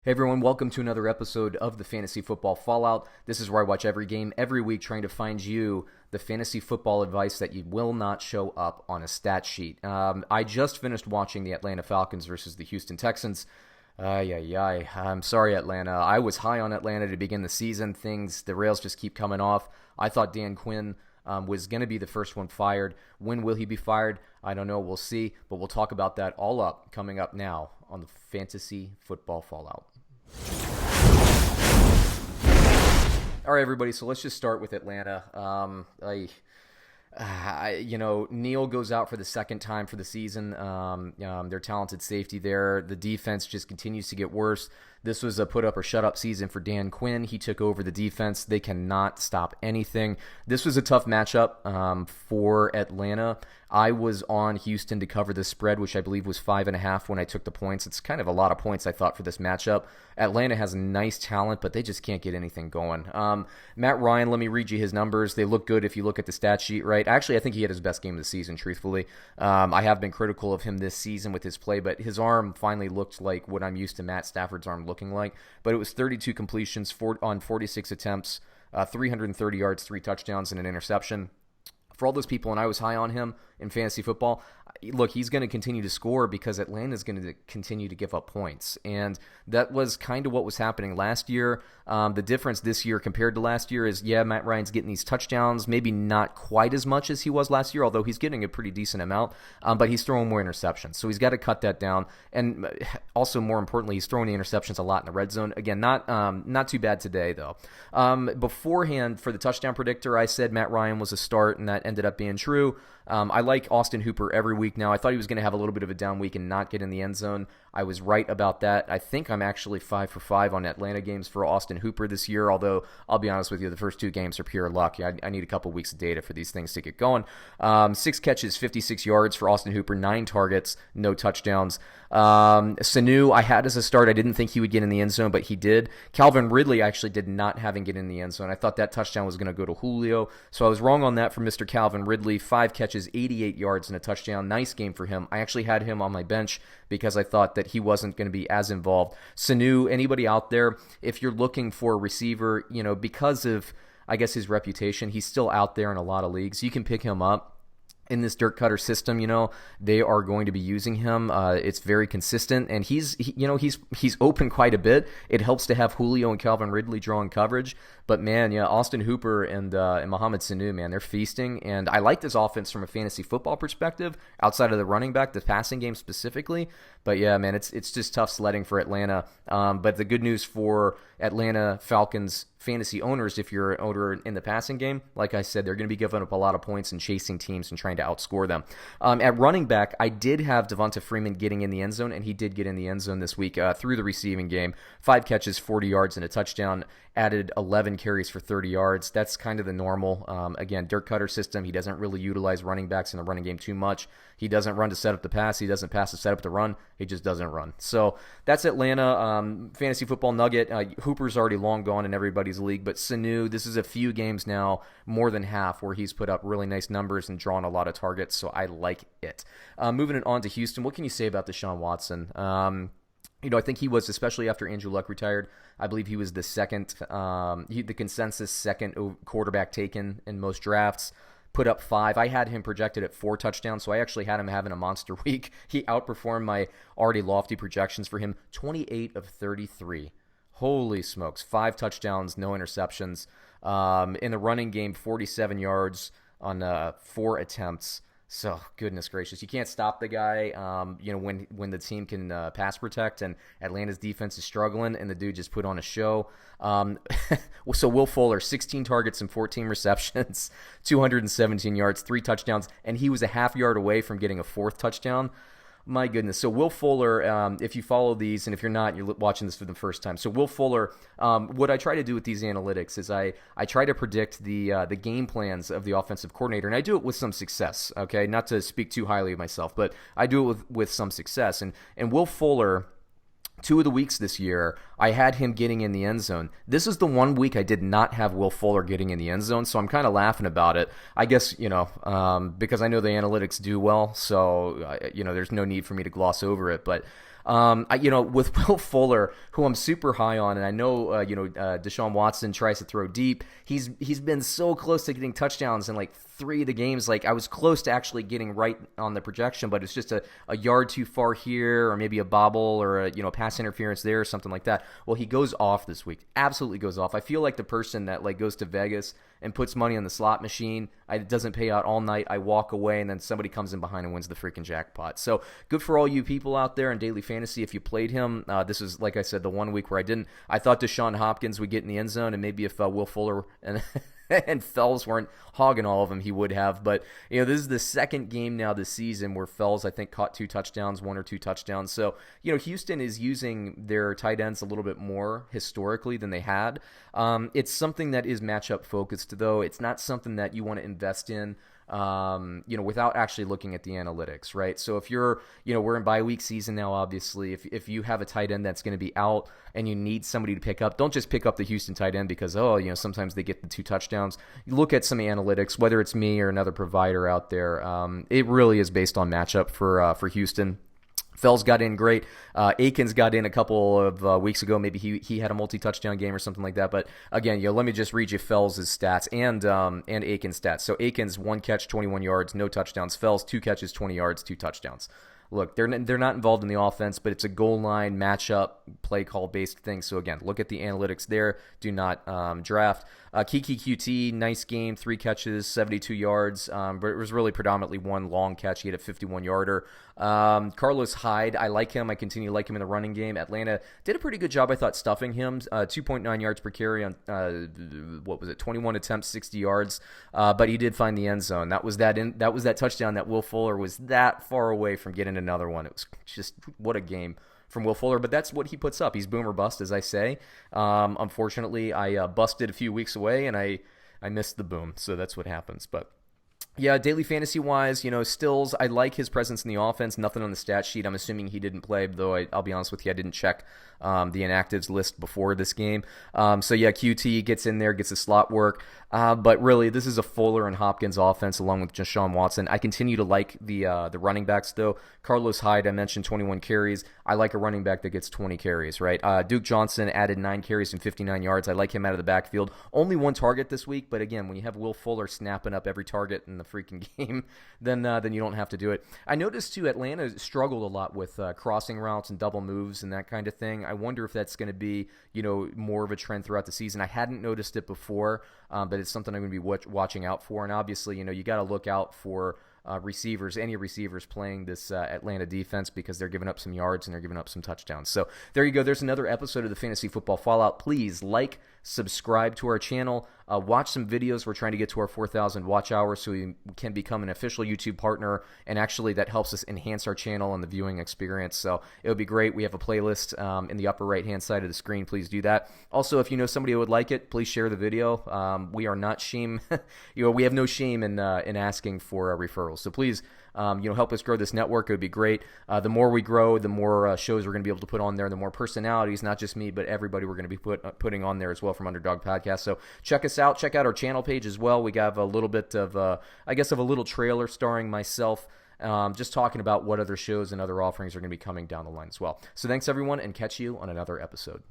Hey everyone, welcome to another episode of the Fantasy Football Fallout. This is where I watch every game every week trying to find you the fantasy football advice that you will not show up on a stat sheet. I just finished watching the Atlanta Falcons versus the Houston Texans. I'm sorry, Atlanta. I was high on Atlanta to begin the season. The rails just keep coming off. I thought Dan Quinn was going to be the first one fired. When will he be fired? I don't know. We'll see. But we'll talk about that all up coming up now on the Fantasy Football Fallout. All right, everybody. So let's just start with Atlanta. Neal goes out for the second time for the season. Their talented safety there. The defense just continues to get worse. This was a put up or shut up season for Dan Quinn. He took over the defense. They cannot stop anything. This was a tough matchup for Atlanta. I was on Houston to cover the spread, which I believe was 5.5 when I took the points. It's kind of a lot of points, I thought, for this matchup. Atlanta has nice talent, but they just can't get anything going. Matt Ryan, let me read you his numbers. They look good if you look at the stat sheet, right? Actually, I think he had his best game of the season, truthfully. I have been critical of him this season with his play, but his arm finally looked like what I'm used to Matt Stafford's arm looking like. But it was 32 completions on 46 attempts, 330 yards, 3 touchdowns, and an interception. For all those people, and I was high on him in fantasy football, look, he's going to continue to score because Atlanta's going to continue to give up points. And that was kind of what was happening last year. The difference this year compared to last year is, Matt Ryan's getting these touchdowns, maybe not quite as much as he was last year, although he's getting a pretty decent amount, but he's throwing more interceptions. So he's got to cut that down. And also, more importantly, he's throwing the interceptions a lot in the red zone. Again, not too bad today, though. Beforehand, for the touchdown predictor, I said Matt Ryan was a start, and that ended up being true. I like Austin Hooper every week now. I thought he was going to have a little bit of a down week and not get in the end zone. I was right about that. I think I'm actually 5 for 5 on Atlanta games for Austin Hooper this year, although I'll be honest with you, the first 2 games are pure luck. I need a couple weeks of data for these things to get going. 6 catches, 56 yards for Austin Hooper, 9 targets, no touchdowns. Sanu, I had as a start. I didn't think he would get in the end zone, but he did. Calvin Ridley actually did not have him get in the end zone. I thought that touchdown was going to go to Julio, so I was wrong on that for Mr. Calvin Ridley. 5 catches, 88 yards, and a touchdown. Nice game for him. I actually had him on my bench because I thought that he wasn't going to be as involved. Sanu, anybody out there, if you're looking for a receiver, because of, I guess, his reputation, he's still out there in a lot of leagues. You can pick him up. In this dirt cutter system, they are going to be using him. It's very consistent, and he's open quite a bit. It helps to have Julio and Calvin Ridley drawing coverage. But man, Austin Hooper and Mohammed Sanu, man, they're feasting. And I like this offense from a fantasy football perspective, outside of the running back, the passing game specifically. But yeah, man, it's just tough sledding for Atlanta. But the good news for Atlanta Falcons fantasy owners, if you're an owner in the passing game, like I said, they're going to be giving up a lot of points and chasing teams and trying to outscore them. At running back, I did have Devonta Freeman getting in the end zone, and he did get in the end zone this week through the receiving game. 5 catches, 40 yards, and a touchdown. Added 11 carries for 30 yards. That's kind of the normal. Again, dirt cutter system. He doesn't really utilize running backs in the running game too much. He doesn't run to set up the pass. He doesn't pass to set up the run. He just doesn't run. So that's Atlanta. Fantasy football nugget. Hooper's already long gone in everybody's league, but Sanu, this is a few games now, more than half, where he's put up really nice numbers and drawn a lot of targets, so I like it. Moving it on to Houston, what can you say about DeShaun Watson? I think he was, especially after Andrew Luck retired, I believe he was the second, the consensus second quarterback taken in most drafts. Put up 5. I had him projected at 4 touchdowns, so I actually had him having a monster week. He outperformed my already lofty projections for him, 28 of 33. Holy smokes, 5 touchdowns, no interceptions. In the running game, 47 yards on 4 attempts. So, goodness gracious, you can't stop the guy, when the team can pass protect, and Atlanta's defense is struggling, and the dude just put on a show. So Will Fuller, 16 targets and 14 receptions, 217 yards, 3 touchdowns, and he was a half yard away from getting a 4th touchdown. My goodness. So Will Fuller, if you follow these, and if you're not, you're watching this for the first time. So Will Fuller, what I try to do with these analytics is I try to predict the game plans of the offensive coordinator, and I do it with some success, okay? Not to speak too highly of myself, but I do it with some success. And Will Fuller, 2 of the weeks this year, I had him getting in the end zone. This is the one week I did not have Will Fuller getting in the end zone, so I'm kind of laughing about it. I guess, because I know the analytics do well, so, there's no need for me to gloss over it. But With Will Fuller, who I'm super high on, and I know, DeShaun Watson tries to throw deep. He's been so close to getting touchdowns in like 3 of the games. Like I was close to actually getting right on the projection, but it's just a yard too far here, or maybe a bobble, or a pass interference there, or something like that. Well, he goes off this week. Absolutely goes off. I feel like the person that like goes to Vegas and puts money on the slot machine. It doesn't pay out all night. I walk away, and then somebody comes in behind and wins the freaking jackpot. So good for all you people out there in daily fantasy. If you played him, this is, like I said, the 1 week where I thought DeShaun Hopkins would get in the end zone, and maybe if Will Fuller and Fells weren't hogging all of them, he would have. But, this is the second game now this season where Fells, I think, caught 2 touchdowns, 1 or 2 touchdowns. So, Houston is using their tight ends a little bit more historically than they had. It's something that is matchup focused, though. It's not something that you want to invest in, without actually looking at the analytics, right? So if you're, we're in bye week season now, obviously. If you have a tight end that's going to be out and you need somebody to pick up, don't just pick up the Houston tight end because, sometimes they get the 2 touchdowns. You look at some analytics, whether it's me or another provider out there. It really is based on matchup for Houston. Fells got in great. Akins got in a couple of weeks ago. Maybe he had a multi-touchdown game or something like that. But again, let me just read you Fells' stats and Akins' stats. So Akins, 1 catch, 21 yards, no touchdowns. Fells, 2 catches, 20 yards, 2 touchdowns. Look, they're not involved in the offense, but it's a goal line matchup, play call based thing. So again, look at the analytics there. Do not draft. Kiki QT, nice game, 3 catches, 72 yards, but it was really predominantly 1 long catch. He had a 51-yarder. Carlos Hyde, I like him. I continue to like him in the running game. Atlanta did a pretty good job, I thought, stuffing him. 2.9 yards per carry on 21 attempts, 60 yards. But he did find the end zone. That was that touchdown that Will Fuller was that far away from getting another one. It was just, what a game from Will Fuller, but that's what he puts up. He's boom or bust, as I say. Unfortunately, I busted a few weeks away, and I missed the boom, so that's what happens. But yeah, daily fantasy-wise, Stills, I like his presence in the offense. Nothing on the stat sheet. I'm assuming he didn't play, though I'll be honest with you, I didn't check the inactives list before this game. So yeah, QT gets in there, gets the slot work. But really, this is a Fuller and Hopkins offense along with DeShaun Watson. I continue to like the running backs, though. Carlos Hyde, I mentioned 21 carries. I like a running back that gets 20 carries, right? Duke Johnson added 9 carries and 59 yards. I like him out of the backfield. Only 1 target this week, but again, when you have Will Fuller snapping up every target in the freaking game, then you don't have to do it. I noticed, too, Atlanta struggled a lot with crossing routes and double moves and that kind of thing. I wonder if that's going to be, more of a trend throughout the season. I hadn't noticed it before, but it's something I'm going to be watching out for. And obviously, you got to look out for any receivers playing this Atlanta defense, because they're giving up some yards and they're giving up some touchdowns. So there you go. There's another episode of the Fantasy Football Fallout. Please subscribe to our channel, watch some videos. We're trying to get to our 4,000 watch hours so we can become an official YouTube partner, and actually that helps us enhance our channel and the viewing experience. So it would be great. We have a playlist in the upper right-hand side of the screen. Please do that. Also, if you know somebody who would like it, please share the video. We are not shame. We have no shame in asking for referrals. So please, help us grow this network. It would be great. The more we grow, the more shows we're going to be able to put on there, the more personalities, not just me, but everybody we're going to be putting on there as well from Underdog Podcast. So check us out. Check out our channel page as well. We got a little bit of, a little trailer starring myself, just talking about what other shows and other offerings are going to be coming down the line as well. So thanks, everyone, and catch you on another episode.